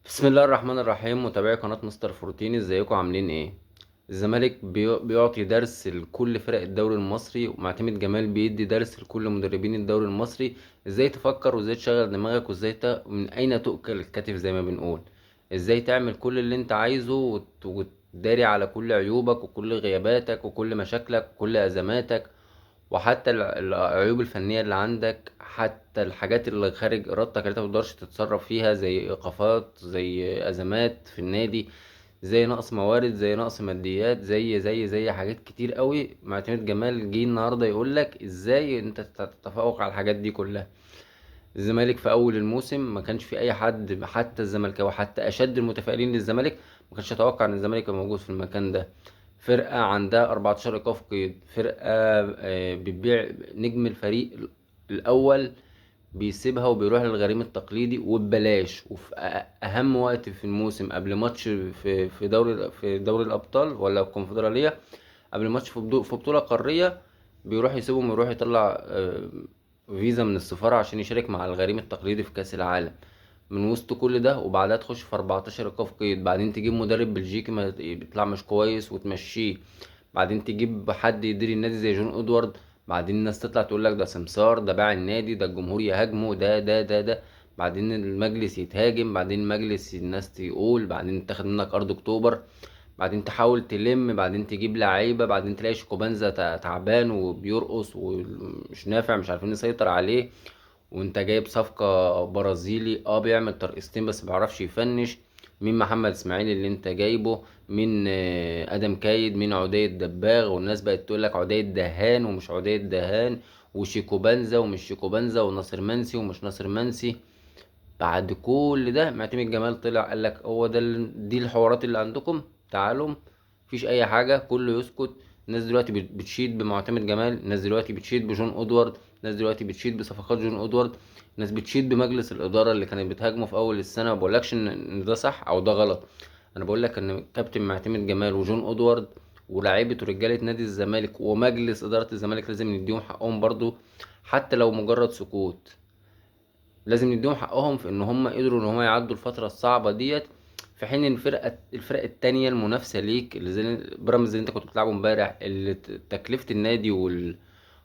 بسم الله الرحمن الرحيم. متابعي قناة مستر فورتين، ازيكم عاملين ايه؟ الزمالك بيعطي درس لكل فرق الدوري المصري، ومعتمد جمال بيدي درس لكل مدربين الدوري المصري. ازاي تفكر وازاي تشغل دماغك وازاي من اين تؤكل الكتف زي ما بنقول. ازاي تعمل كل اللي انت عايزه وتداري على كل عيوبك وكل غياباتك وكل مشاكلك وكل ازماتك، وحتى العيوب الفنية اللي عندك، حتى الحاجات اللي خارج إرادتك اللي انت متقدرش تتصرف فيها، زي إيقافات، زي أزمات في النادي، زي نقص موارد، زي نقص ماديات، زي حاجات كتير قوي. معتمد جمال جه النهارده يقول لك ازاي انت تتفوق على الحاجات دي كلها. الزمالك في اول الموسم ما كانش في اي حد، حتى الزملكاوي، حتى اشد المتفائلين للزمالك، ما كانش يتوقع ان الزمالك يبقى موجود في المكان ده. فرقة عندها 14 ايقاف قيد، فرقة بتبيع نجم الفريق الاول، بيسيبها وبيروح للغريم التقليدي وببلاش، وفي اهم وقت في الموسم قبل ماتش في دوري الابطال ولا الكونفدرالية، قبل ماتش في بطولة قارية، بيروح يسيبهم ويروح يطلع فيزا من السفارة عشان يشارك مع الغريم التقليدي في كأس العالم. من وسط كل ده وبعدها تخش في 14 ايقاف قيد، بعدين تجيب مدرب بلجيكي ما بيطلع مش كويس وتمشيه، بعدين تجيب حد يدير النادي زي جون ادوارد، بعدين الناس تطلع تقول لك ده سمسار، ده باع النادي، ده الجمهور يهاجمه، ده، بعدين المجلس يتهاجم، بعدين المجلس الناس تقول، بعدين تاخد منك ارض اكتوبر، بعدين تحاول تلم، بعدين تجيب لعيبه، بعدين تلاقي شيكوبانزا تعبان وبيرقص ومش نافع، مش عارفين نسيطر عليه، وانت جايب صفقة برازيلي بيعمل ترقصتين بس مبيعرفش يفنش. مين محمد اسماعيل اللي انت جايبه؟ مين ادم كايد؟ مين عدي الدباغ؟ والناس بقت تقول لك عدي الدهان ومش عدي الدهان، وشيكو بنزا ومش شيكو بنزا، وناصر منسي ومش ناصر منسي. بعد كل ده معتمد جمال طلع قال لك هو ده دي الحوارات اللي عندكم، تعالوا. مفيش اي حاجه، كله يسكت. الناس دلوقتي بتشيد بمعتمد جمال، الناس دلوقتي بتشيد بجون ادوارد، الناس دلوقتي بتشيد بصفقات جون ادوارد، الناس بتشيد بمجلس الاداره اللي كانت بتهاجمه في اول السنه. ما بقولكش ان ده صح او ده غلط، انا بقول لك ان كابتن معتمد جمال وجون ادوارد ولاعيبه ورجاله نادي الزمالك ومجلس اداره الزمالك لازم نديهم حقهم برضو، حتى لو مجرد سكوت. لازم نديهم حقهم في ان هم قدروا ان هم يعدوا الفتره الصعبه ديت، في حين ان الفرق التانية المنافسه ليك اللي زي بيراميدز اللي انت كنت بتلعبه امبارح، اللي تكلفه النادي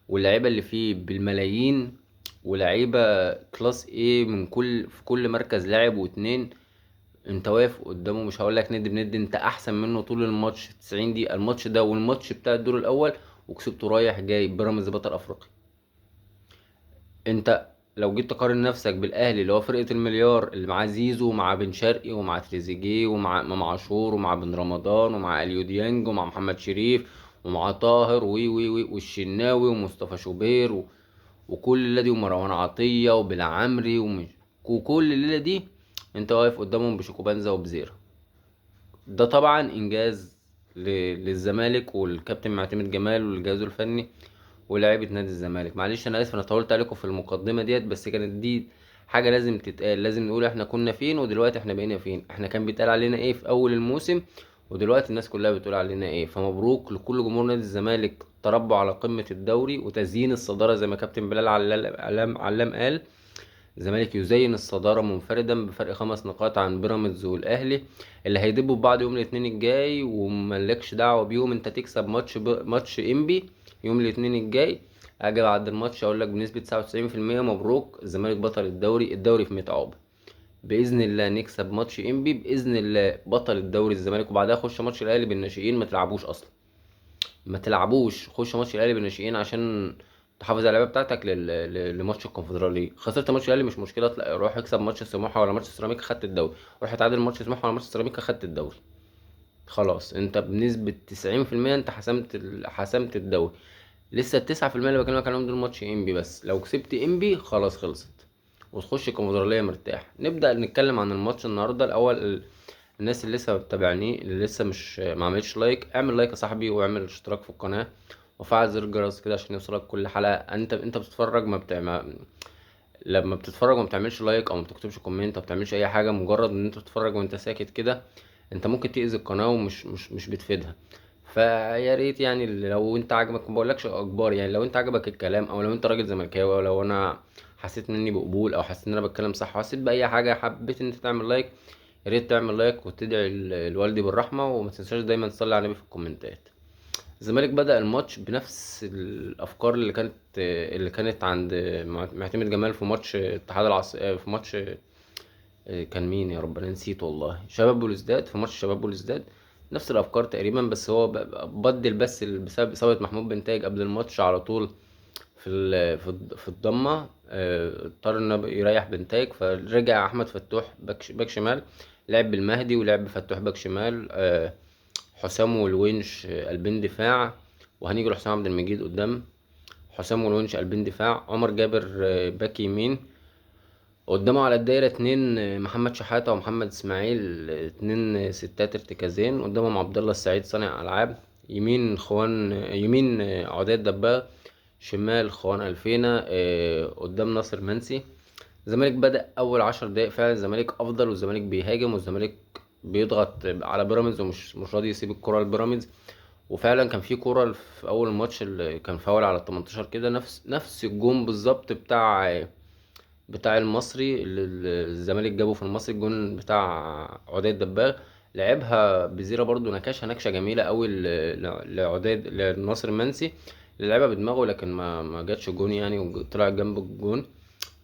واللعيبه اللي فيه بالملايين، ولاعيبه كلاس ايه من في كل مركز لاعب واتنين، انت واقف قدامه. مش هقول لك ند بند، انت احسن منه طول الماتش 90 دقيقه، الماتش ده والماتش بتاع الدور الاول، وكسبته رايح جاي. بيراميدز بطل افريقيا. انت لو جيت تقارن نفسك بالاهلي اللي هو فرقه المليار، اللي معاه زيزو ومع بن شرقي ومع تريزيجيه ومع امام عاشور ومع بن رمضان ومع اليو ديانج ومع محمد شريف ومع طاهر وي وي وي والشناوي ومصطفى شوبير وكل الليله دي ومروان عطيه وبالعمري وكل الليله دي، انت واقف قدامهم بشيكوبانزا وبزيرة. ده طبعا انجاز للزمالك والكابتن معتمد جمال والجهاز الفني ولاعيبه نادي الزمالك. معلش انا اسف، انا طولت عليكم في المقدمه ديت، بس كانت دي حاجه لازم تتقال، لازم نقول احنا كنا فين ودلوقتي احنا بقينا فين، احنا كان بيتقال علينا ايه في اول الموسم ودلوقتي الناس كلها بتقول علينا ايه. فمبروك لكل جمهور نادي الزمالك، تربوا على قمه الدوري وتزيين الصداره زي ما كابتن بلال علام قال. الزمالك يزين الصدارة منفردا بفرق 5 نقاط عن بيراميدز والأهلي اللي هيدبوا ببعض يوم الاثنين الجاي، وملكش دعوة بيهم. انت تكسب ماتش انبي يوم الاثنين الجاي، اجي بعد الماتش اقول لك بنسبة 99% مبروك الزمالك بطل الدوري، الدوري في 100 عقبة. بإذن الله نكسب ماتش انبي، بإذن الله بطل الدوري الزمالك، وبعدها خش ماتش الأهلي بالناشئين ما تلعبوش أصلا، ما تلعبوش، خش ماتش الاهلي بالناشئين عشان تحافظ على اللعيبه بتاعتك لماتش الكونفدراليه. خسرت ماتش الاهلي مش مشكله، روح اكسب ماتش سموحه ولا ماتش سيراميكا خدت الدوري، روح اتعادل ماتش سموحه ولا ماتش سيراميكا خدت الدوري. خلاص انت بنسبه 90% انت حسمت الدوري. لسه ال9% اللي بكلمك عليهم دول ماتش انبي بس، لو كسبت انبي خلاص خلصت وتخش الكونفدراليه مرتاح. نبدا نتكلم عن الماتش النهارده الاول. الناس اللي لسه بتتابعني، اللي لسه مش ما عملتش لايك، اعمل لايك يا صاحبي، واعمل اشتراك في القناه، وفعل زر الجرس كده عشان يوصلك كل حلقه. انت بتتفرج ما بتعمل، لما بتتفرج وما بتعملش لايك او ما بتكتبش كومنت او ما بتعملش اي حاجه، مجرد ان انت بتتفرج وانت ساكت كده، انت ممكن تأذي القناه ومش مش بتفيدها. فيا ريت يعني لو انت عجبك، ما بقولكش اجبار، يعني لو انت عجبك الكلام، او لو انت راجل زملكاوي، او لو انا حسيت مني بقبول، او حسيت ان انا بتكلم صح، وحسيت باي حاجه حبيت ان انت تعمل لايك، يا ريت تعمل لايك وتدعي الوالدي بالرحمه، وما تنساش دايما تصلي على النبي في الكومنتات. الزمالك بدأ الماتش بنفس الافكار اللي كانت عند معتمد جمال في ماتش اتحاد في ماتش كان مين يا رب، انا نسيت والله، شباب بولوزداد، في ماتش شباب بولوزداد. نفس الافكار تقريبا، بس هو بدل بس بسبب اصابه محمود بنتاج قبل الماتش على طول في الضمه. اضطر انه يريح بنتاج، فرجع احمد فتوح باك شمال، لعب بالمهدي ولعب بفتوح باك شمال. حسام والونش قلبين دفاع، وهنيجي لحسام عبد المجيد قدام. حسام والونش قلبين دفاع، عمر جابر باك يمين. قدامه على الدايرة اتنين، محمد شحاتة ومحمد اسماعيل، اتنين ستات ارتكازين. قدامهم عبد الله السعيد صانع العاب. يمين عداد دباغ، شمال خوان الفينا. قدام ناصر منسي. الزمالك بدأ أول 10 دقايق فعلا الزمالك أفضل، والزمالك بيهاجم، والزمالك بيضغط على بيراميدز، ومش مش راضي يسيب الكرة لبيراميدز. وفعلا كان في كرة في أول الماتش اللي كان فاول على ال 18 كده، نفس الجون بالظبط بتاع المصري اللي الزمالك جابه في المصري، الجون بتاع عداد دباغ. لعبها بزيرة برضو، نكشة جميلة قوي لعداد لناصر منسي، اللي لعبها بدماغه، لكن ما جاتش جون يعني، وطلع جنب الجون.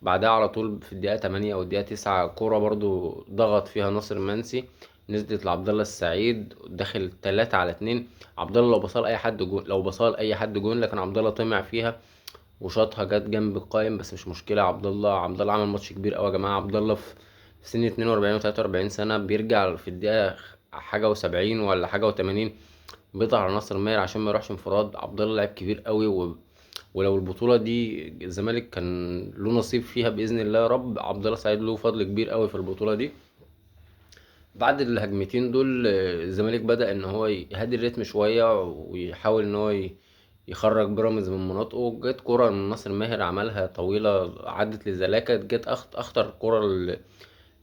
بعدها على طول في الدقيقة 8 أو الدقيقة 9 كورة برضو ضغط فيها ناصر منسي، نزلت لعبد الله السعيد، داخل 3-2. عبد الله لو بصال أي حد جون، لكن عبد الله طمع فيها وشاطها جت جنب القايم، بس مش مشكلة. عبد الله عمل ماتش كبير قوي يا جماعة. عبد الله في سن 42 و 43 سنة، بيرجع في الدقيقة حاجة و70 ولا حاجة و80، بيقطع على ناصر ماهر عشان ما يروحش انفراد. عبد الله لعيب كبير قوي، ولو البطولة دي الزمالك كان له نصيب فيها بإذن الله يا رب، عبد الله سعيد له فضل كبير قوي في البطولة دي. بعد الهجمتين دول الزمالك بدأ ان هو يهدي الريتم شوية، ويحاول ان هو يخرج بيراميدز من مناطقه. جت كرة من ناصر ماهر عملها طويلة، عدت لزلاكا، جت اخطر كرة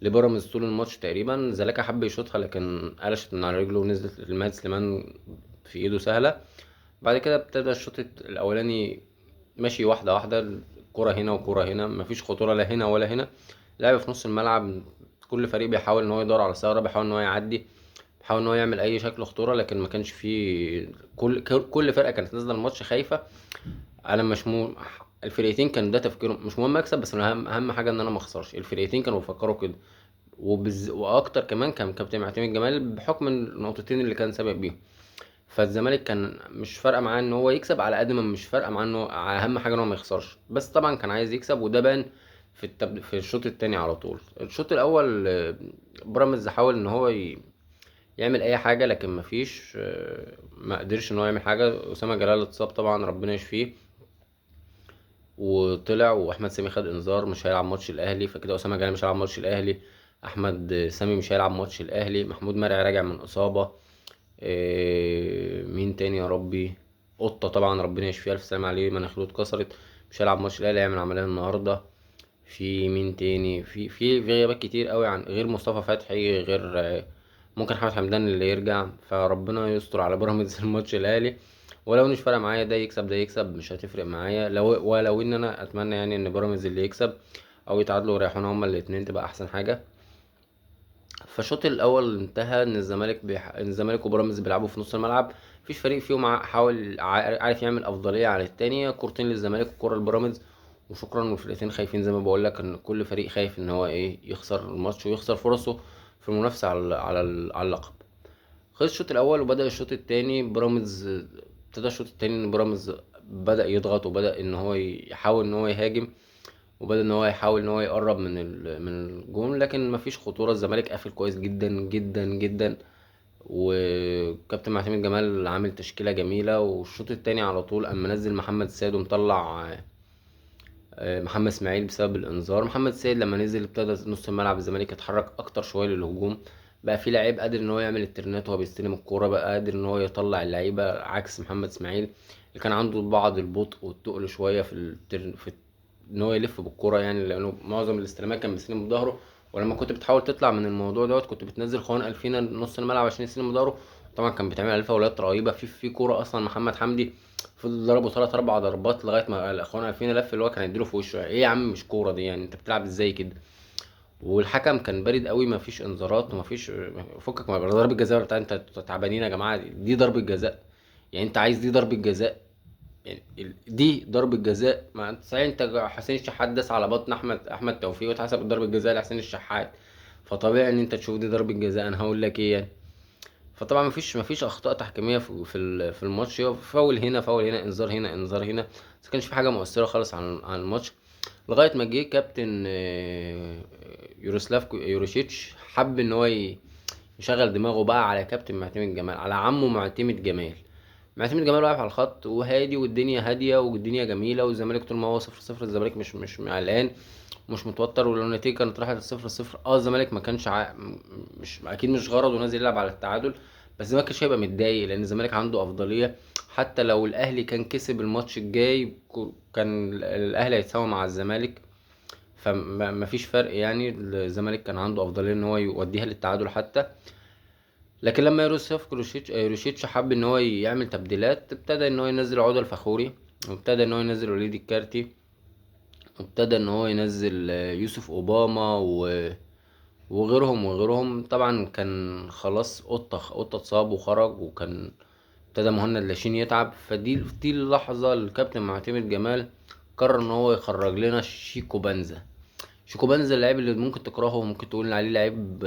لبيراميدز طول الماتش تقريبا. زلاكا حب يشوطها، لكن قلشت من على رجله ونزلت لمهد سليمان في ايده سهلة. بعد كده ابتدى الشوط الاولاني ماشي واحدة واحدة، كرة هنا وكرة هنا، مفيش خطورة لا هنا ولا هنا. لعب في نص الملعب، كل فريق بيحاول ان هو يدور على ثغرة، بيحاول ان هو يعدي، بيحاول ان هو يعمل اي شكل خطورة، لكن ما كانش فيه. كل فرقة كانت نازلة الماتش خايفة. انا مش الفرقتين كان ده تفكيرهم، مش مهم اكسب، بس اهم حاجة ان انا ما اخسرش. الفرقتين كانوا بيفكروا كده، واكتر كمان كان كابتن معتمد جمال بحكم النقطتين اللي كان سابق بيهم. فالزمالك كان مش فارقه معاه ان هو يكسب، على قد ما مش فارقه معاه ان هو اهم حاجه ان هو ما يخسرش، بس طبعا كان عايز يكسب، وده بان في الشوط التاني على طول. الشوط الاول بيراميدز حاول ان هو يعمل اي حاجه، لكن مفيش، ما قدرش ان هو يعمل حاجه. اسامه جلال اتصاب طبعا، ربنا يشفيه، وطلع، واحمد سامي خد انذار مش هيلعب ماتش الاهلي، فكده اسامه جلال مش هيلعب ماتش الاهلي. احمد سامي مش هيلعب ماتش الاهلي. محمود مرعي راجع من اصابه. مين تاني يا ربي؟ قطة طبعا، ربنا يشفيه، ألف سلام عليه، مناخيره اتكسرت، مش هيلعب ماتش الأهلي، هيعمل عملية النهاردة. في مين تاني؟ في غيابات كتير قوي، عن غير مصطفى فتحي، غير ممكن حمد حمدان اللي يرجع، فربنا يستر على بيراميدز الماتش الأهلي. ولو مش فارق معايا ده يكسب ده يكسب، مش هتفرق معايا، ولو ان انا اتمنى يعني ان بيراميدز اللي يكسب، او يتعادلوا ويريحونا هما الاتنين، تبقى احسن حاجة. فالشوط الاول انتهى ان ان الزمالك وبيراميدز بيلعبوا في نص الملعب، مفيش فريق فيهم حاول عارف يعمل افضليه على التانية. كورتين للزمالك وكوره لبيراميدز، وشكرا. والفرقتين خايفين زي ما بقول لك، ان كل فريق خايف ان هو يخسر الماتش ويخسر فرصه في المنافسه على اللقب. خلص الشوط الاول وبدا الشوط التاني. ابتدى الشوط التاني ان بيراميدز بدا يضغط، وبدا ان هو يحاول ان هو يهاجم، وبدأ ان هو يحاول ان هو يقرب من الجون، لكن مفيش خطورة. الزمالك قافل كويس جدا جدا جدا، وكابتن معتمد جمال عامل تشكيلة جميلة. والشوط التاني على طول اما نزل محمد سيد ومطلع محمد اسماعيل بسبب الانذار. محمد سيد لما نزل ابتدى نص الملعب الزمالك يتحرك اكتر شوية للهجوم، بقى في لعيب قادر ان هو يعمل الترنات وهو بيستلم الكورة، بقى قادر ان هو يطلع اللعيبة، عكس محمد اسماعيل اللي كان عنده بعض البطء والتقل شوية ان هو يلف بالكرة يعني، لانه معظم الاستلامات كان بيستلم بظهره. ولما كنت بتحاول تطلع من الموضوع دوت، كنت بتنزل خوان الفينا نص الملعب عشان يستلم بظهره. طبعا كان بيتعمل عليه فاولات رهيبه في كوره اصلا محمد حمدي فضل ضربه 3 4 ضربات لغايه ما خوان الفينا لف، اللي هو كان هيديله في وشه. ايه يا عم، مش كوره دي يعني، انت بتلعب ازاي كده؟ والحكم كان بارد قوي، مفيش انذارات ومفيش، فكك من ضربة جزاء بتاع، انت تعبانين يا جماعة، دي ضربة جزاء. يعني انت عايز دي ضربة جزاء؟ يعني دي ضربة جزاء؟ ما انت صحيح، انت حسين الشحات داس على بطن احمد توفيق واتحسب ضربة جزاء لحسين الشحات، فطبيعي ان انت تشوف دي ضربة جزاء. انا هقول لك ايه يعني؟ فطبعا مفيش اخطاء تحكيميه في الماتش، هو فاول هنا فاول هنا، انذار هنا انذار هنا، بس كانش في حاجه مؤثره خالص عن الماتش. لغايه ما جه كابتن يوروسلاف يوروشيتش، حب ان هو يشغل دماغه بقى على كابتن معتمد جمال، على عمه معتمد جمال. معتمد جمال واقف على الخط وهادي، والدنيا هاديه والدنيا جميله، والزمالك طول ما هو 0-0، الزمالك مش قلقان، مش متوتر. ولو النتيجه كانت راحت 0-0، الزمالك ما كانش مش اكيد مش غرضه نازل يلعب على التعادل، بس ما كانش هيبقى متضايق لان الزمالك عنده افضليه. حتى لو الاهلي كان كسب الماتش الجاي، كان الاهلي هيتساوي مع الزمالك، فما فيش فرق يعني، الزمالك كان عنده افضليه ان هو يوديها للتعادل حتى. لكن لما يوسف يوروشيتش حب ان هو يعمل تبديلات، ابتدى ان هو ينزل عودة الفخوري، وابتدى ان هو ينزل وليد الكارتي، وابتدى ان هو ينزل يوسف اوباما وغيرهم. طبعا كان خلاص قطة اتصاب وخرج، وكان ابتدى مهند لاشين يتعب، دي اللحظة اللي الكابتن معتمد جمال قرر ان هو يخرج لنا شيكو بنزا. شيكو بنزا اللاعب اللي ممكن تكرهه وممكن تقول عليه لعيب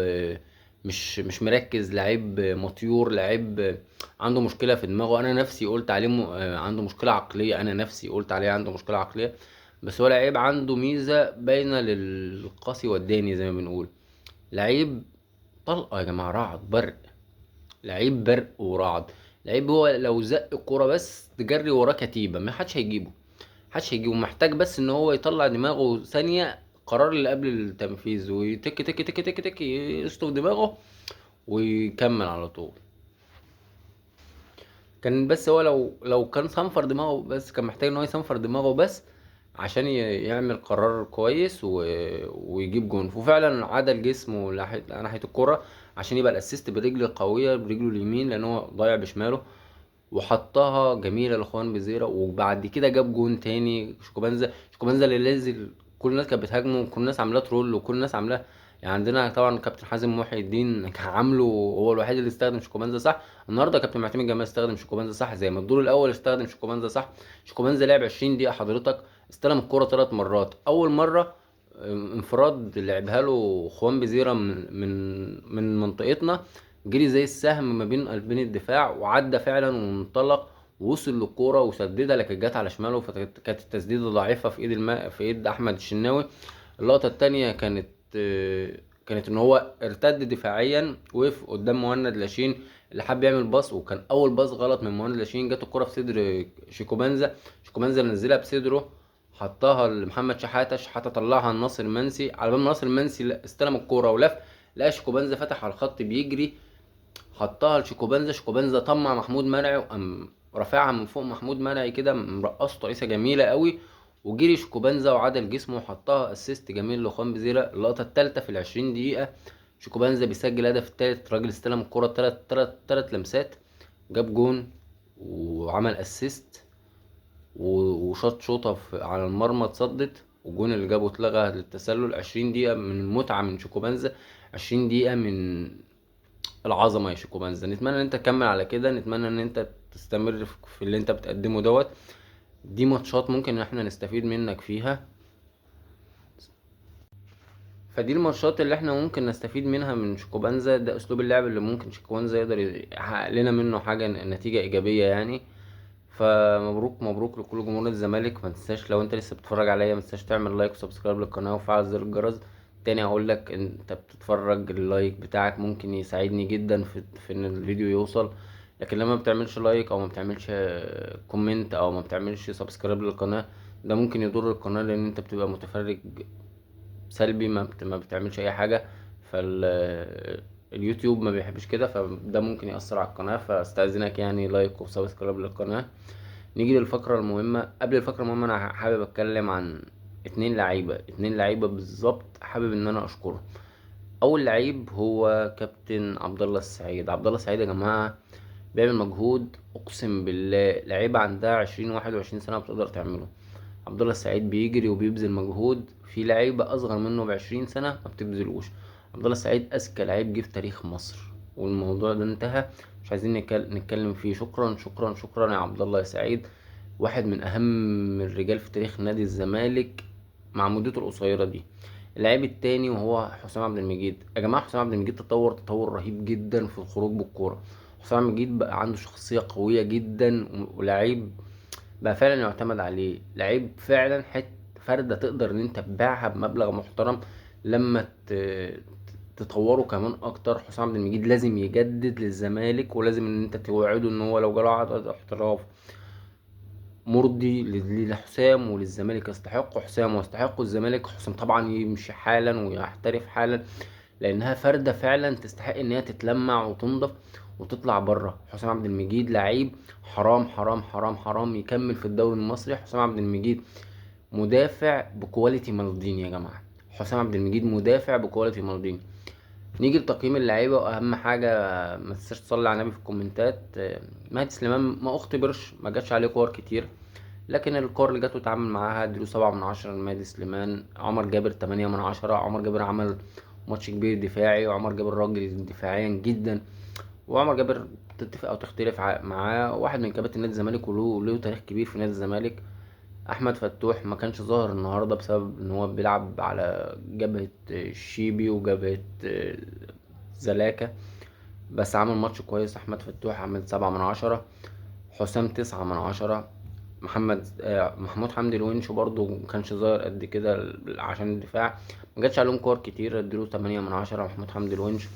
مش مركز، لعيب مطيور، لعيب عنده مشكلة في دماغه. انا نفسي قلت عليه عنده مشكلة عقلية، انا نفسي قلت عليه عنده مشكلة عقلية. بس هو لعيب عنده ميزة باينة للقاسي والداني زي ما بنقول. لعيب طلقة يا جماعة، رعد برق، لعيب برق ورعد. لعيب هو لو زق الكورة بس تجري وراه كتيبة، ما حدش هيجيبه، محدش هيجيبه، محتاج بس ان هو يطلع دماغه ثانية، قرار اللي قبل التنفيذ، ويتك تك تك تك تك يشطف دماغه ويكمل على طول. كان بس هو لو كان صنفر دماغه بس، كان محتاج ان هو يصنفر دماغه بس عشان يعمل قرار كويس ويجيب جون. وفعلا عدل جسمه ناحية الكرة عشان يبقى الاسيست برجل القوية، برجله اليمين، لان هو ضيع بشماله، وحطها جميلة لاخوان بزيرة. وبعد كده جاب جون تاني شيكوبانزا اللي نازل، كل الناس كانت بتهاجمه، وكل الناس عاملاه ترول، وكل الناس عاملاه يعني. عندنا طبعا كابتن حازم محي الدين كان عامله هو الوحيد اللي استخدم شيكوبانزا صح. النهارده كابتن معتمد جمال استخدم شيكوبانزا صح، زي ما الدور الاول استخدم شيكوبانزا صح. شيكوبانزا لعب 20 دقيقة حضرتك، استلم الكرة 3 مرات. اول مرة انفراد لعبها له خوان بزيرة من منطقتنا، جري زي السهم ما بين قلبين الدفاع، وعدى فعلا وانطلق ووصل للكوره وسددها، لكن جت على شماله، فكانت التسديده ضعيفه في ايد في ايد احمد الشناوي. اللقطه التانية كانت ان هو ارتد دفاعيا، وقف قدام مهند لاشين اللي حب يعمل باص، وكان اول باص غلط من مهند لاشين، جت الكوره في صدر شيكوبانزا نزلها بصدره، حطها لمحمد شحاته طلعها لناصر منسي، على بال ما ناصر منسي استلم الكوره ولف، لقى شيكوبانزا فتح على الخط بيجري، حطها شيكوبانزا طمع محمود مرعي، وقام رافعها من فوق محمود مرعي كده، مرقصه ترقيصه جميله قوي، وجري شيكوبانزا وعدل جسمه وحطها اسيست جميل لاخوان بزيرة. اللقطه الثالثه في ال20 دقيقه، شيكوبانزا بيسجل الهدف الثالث، راجل استلم الكره تلات لمسات، جاب جون وعمل اسيست، وشاط شوطه على المرمى اتصدت، والجون اللي جابه اتلغى للتسلل. 20 دقيقه من المتعه من شيكوبانزا، 20 دقيقه من العظمه يا شيكوبانزا. نتمنى ان انت تكمل على كده، نتمنى ان انت تستمر في اللي انت بتقدمه دوت. دي ماتشات ممكن ان احنا نستفيد منك فيها، فدي الماتشات اللي احنا ممكن نستفيد منها من شيكوبانزا. ده اسلوب اللعب اللي ممكن شيكوبانزا يقدر يحقق لنا منه حاجه، نتيجه ايجابيه يعني. فمبروك مبروك لكل جمهور الزمالك. ما تنساش لو انت لسه بتتفرج عليا، ما تنساش تعمل لايك وسبسكرايب للقناه وفعل زر الجرس. تاني هقول لك، انت بتتفرج اللايك بتاعك ممكن يساعدني جدا في ان الفيديو يوصل، لكن لما بتعملش لايك او ما بتعملش كومنت او ما بتعملش سبسكرايب للقناه، ده ممكن يضر القناه، لان انت بتبقى متفرج سلبي، ما بتعملش اي حاجه. اليوتيوب ما بيحبش كده، فده ممكن يأثر على القناة. فاستأذنك يعني لايك وسبسكرايب للقناة. نيجي للفقرة المهمة. قبل الفقرة المهمة انا حابب اتكلم عن اتنين لعيبة بالظبط، حابب ان انا اشكرهم. اول لعيب هو كابتن عبد الله السعيد. عبد الله السعيد يا جماعة بيعمل مجهود، اقسم بالله لعيبة عندها 20 21 سنة بتقدر تعمله. عبد الله السعيد بيجري وبيبذل مجهود، في لعيبة أصغر منه ب20 سنة ما بتبذلوش. عبد الله السعيد أذكى لعيب جه في تاريخ مصر، والموضوع ده انتهى، مش عايزين نتكلم فيه. شكرا شكرا شكرا يا عبد الله السعيد، واحد من أهم الرجال في تاريخ نادي الزمالك مع مدته القصيرة دي. اللعيب التاني وهو حسام عبد المجيد. يا جماعة حسام عبد المجيد تطور رهيب جدا في الخروج بالكورة. حسام عبد المجيد بقى عنده شخصية قوية جدا، ولعيب بقى فعلا يعتمد عليه، لعيب فعلا فردة تقدر ان انت تبيعها بمبلغ محترم لما تطوره كمان اكتر. حسام عبد المجيد لازم يجدد للزمالك، ولازم ان انت توعده ان هو لو جاله عقد احتراف مرضي لحسام وللزمالك يستحق حسام ويستحق الزمالك، حسام طبعا يمشي حالا ويحترف حالا، لانها فردة فعلا تستحق ان هي تتلمع وتنضف وتطلع بره. حسام عبد المجيد لعيب حرام حرام حرام حرام يكمل في الدوري المصري. حسام عبد المجيد مدافع بكواليتي مالديني يا جماعة، حسام عبد المجيد مدافع بكواليتي مالديني. نيجي لتقييم اللعيبة، واهم حاجة ما تنساش تصلي على النبي في الكومنتات. مهدي سليمان ما اختبرش، ما جاتش عليه كور كتير، لكن الكور اللي جات واتعامل معاها اديله 7/10 لمهدي سليمان. عمر جابر 8/10. عمر جابر عمل ماتش كبير دفاعي، وعمر جابر راجل دفاعيا جدا، وعمر جابر تتفق او تختلف معاه، واحد من كباتن نادي الزمالك وله تاريخ كبير في نادي الزمالك. احمد فتوح ما كانش ظاهر النهارده بسبب ان هو بيلعب على جبهة الشيبي وجبهة زلاكا، بس عامل ماتش كويس. احمد فتوح عامل 7/10. حسام 9/10. محمود حمدي الونش برضه مكانش ظاهر قد كده عشان الدفاع، مجاتش عليهم كور كتير، اديله 8/10 محمود حمدي الونش.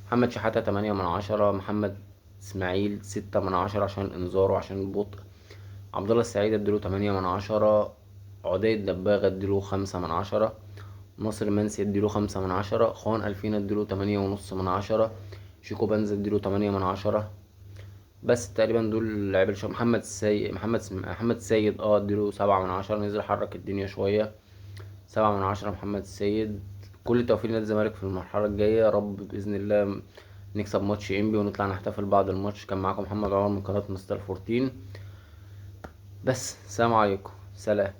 محمد شحاتة 8/10. محمد اسماعيل 6/10 عشان الانذار وعشان البطء. عبد الله السعيد اديله 8/10. عدي الدباغ اديله 5/10. ناصر منسي اديله 5/10. خوان ألفين اديله 8.5/10. شيكو بنز اديله 8/10. بس تقريبا دول لعيبه الشباب. محمد السيد اديله 7/10، نزل حرك الدنيا شوية. 7/10 محمد السيد. كل التوفيق لنادي الزمالك في المرحلة الجاية، يا رب بإذن الله نكسب ماتش انبي ونطلع نحتفل بعد الماتش. كان معاكم محمد عمر من قناة مستر فورتين، بس سلام عليكم، سلام.